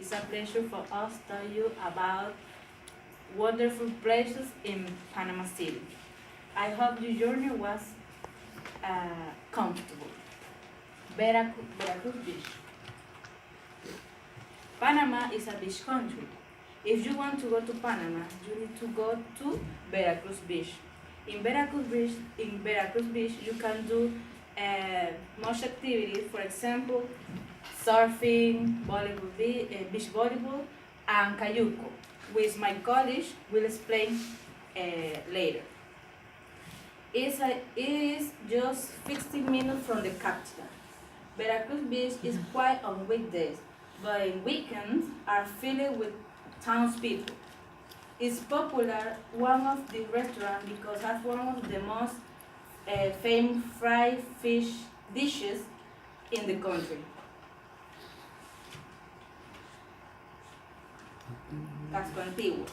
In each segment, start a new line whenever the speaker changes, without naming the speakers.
It's a pleasure for us to tell you about wonderful places in Panama City. I hope your journey was comfortable. Veracruz Beach. Panama is a beach country. If you want to go to Panama, you need to go to Veracruz Beach. In Veracruz Beach, you can do much activities. For example, surfing, beach volleyball, and kayuko, which my college will explain later. It is just 15 minutes from the capital. Veracruz Beach is quiet on weekdays, but in weekends are filled with townspeople. It's popular one of the restaurants because has one of the most famous fried fish dishes in the country. Casco Antiguo.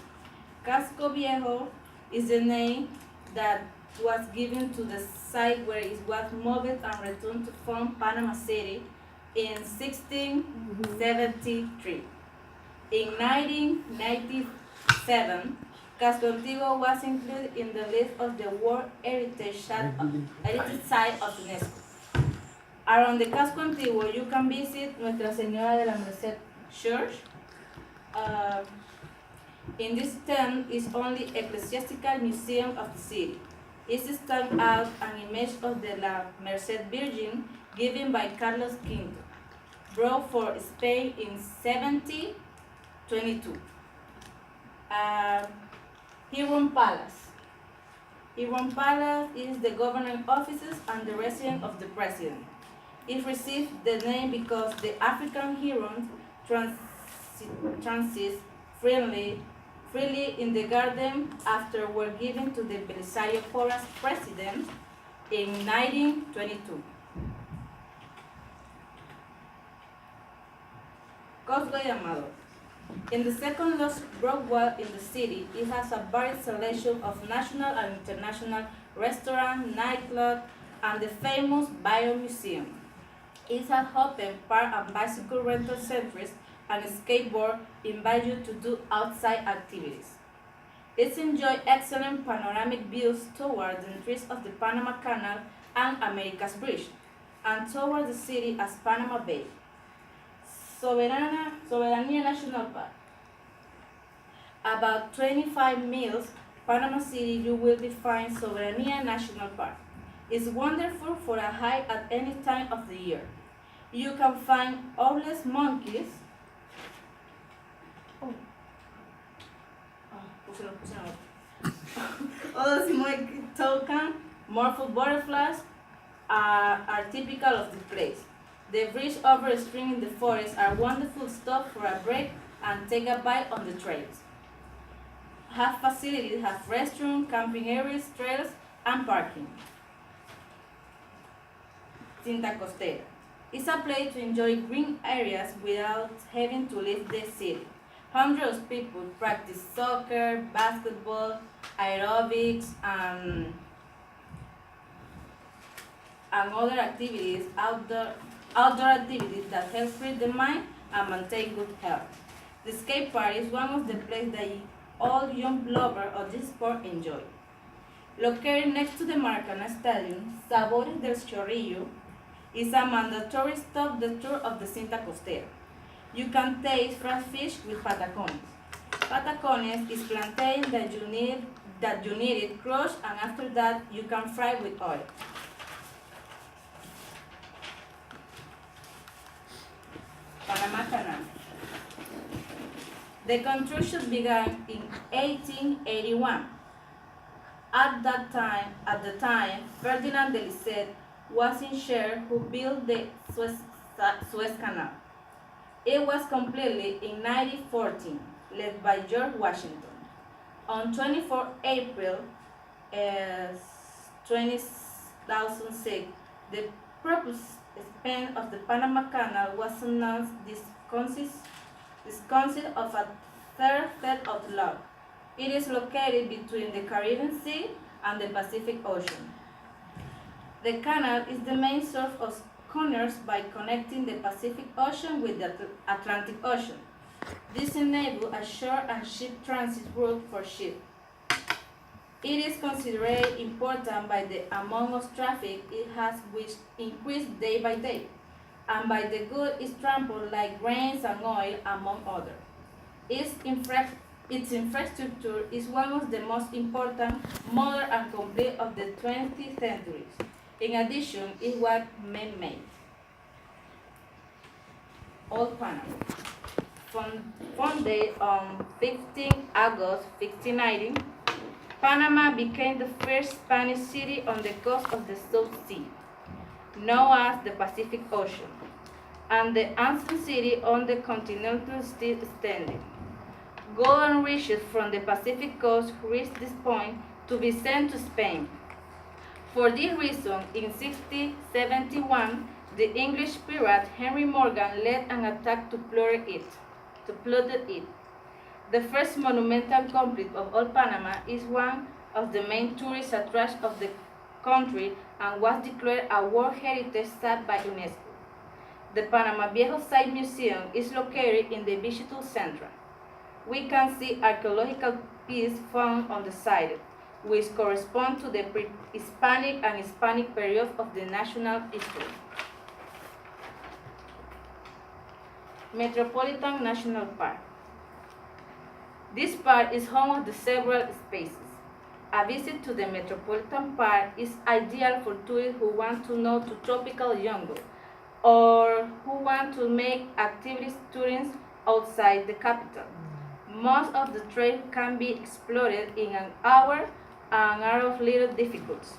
Casco Viejo is the name that was given to the site where it was moved and returned to form Panama City in 1673. In 1997, Casco Antiguo was included in the list of the World Heritage Site of UNESCO. Around the Casco Antiguo, you can visit Nuestra Señora de la Merced Church. In this term is only ecclesiastical museum of the city. It stands out an image of the La Merced Virgin given by Carlos V, brought for Spain in 1722. Huron Palace. Huron Palace is the governing offices and the residence of the president. It received the name because the African Hurons transit freely in the garden after were given to the Belisario Porras president in 1922. Causeway Amador. In the second Los Brockwell in the city, it has a varied selection of national and international restaurants, nightclubs, and the famous Bio Museum. It has open park and bicycle rental centers, and skateboard invite you to do outside activities. It enjoys excellent panoramic views toward the entrance of the Panama Canal and America's Bridge, and toward the city as Panama Bay. Soberania National Park. About 25 miles Panama City, you will find Soberania National Park. It's wonderful for a hike at any time of the year. You can find ourless monkeys, Odosimoic toucan, morpho butterflies are typical of the place. The bridge over a stream in the forest are wonderful stop for a break and take a bite on the trails. Have facilities, have restrooms, camping areas, trails, and parking. Cinta Costera. It's a place to enjoy green areas without having to leave the city. Hundreds of people practice soccer, basketball, aerobics, and other activities, outdoor activities that help free the mind and maintain good health. The skate park is one of the places that all young lovers of this sport enjoy. Located next to the Maracana Stadium, Sabores del Chorrillo is a mandatory stop the tour of the Cinta Costera. You can taste fresh fish with patacones. Patacones is plantain that you need it crushed, and after that you can fry with oil. Panama Canal. The construction began in 1881. At the time, Ferdinand de Lesseps was in charge who built the Suez Canal. It was completed in 1914, led by George Washington. On 24 April 2006, the proposed span of the Panama Canal was announced. This consists of a third set of log. It is located between the Caribbean Sea and the Pacific Ocean. The canal is the main source of commerce by connecting the Pacific Ocean with the Atlantic Ocean. This enables a short and cheap transit route for ships. It is considered important by the amount of traffic it has, which increased day by day, and by the goods it transports like grains and oil, among others. Its infrastructure is one of the most important, modern, and complete of the 20th century. In addition, it was man-made. Old Panama. Founded on 15 August 1590, Panama became the first Spanish city on the coast of the South Sea, known as the Pacific Ocean, and the ancient city on the continental still standing. Gold and riches from the Pacific coast reached this point to be sent to Spain. For this reason, in 1671, the English pirate Henry Morgan led an attack to plunder it. The first monumental complex of Old Panama is one of the main tourist attractions of the country and was declared a World Heritage Site by UNESCO. The Panama Viejo Site Museum is located in the Visitor Center. We can see archaeological pieces found on the site, which correspond to the pre-Hispanic and Hispanic periods of the national history. Metropolitan National Park. This park is home of the several species. A visit to the Metropolitan Park is ideal for tourists who want to know the tropical jungle or who want to make activities touring outside the capital. Most of the trails can be explored in an hour and are of little difficulty.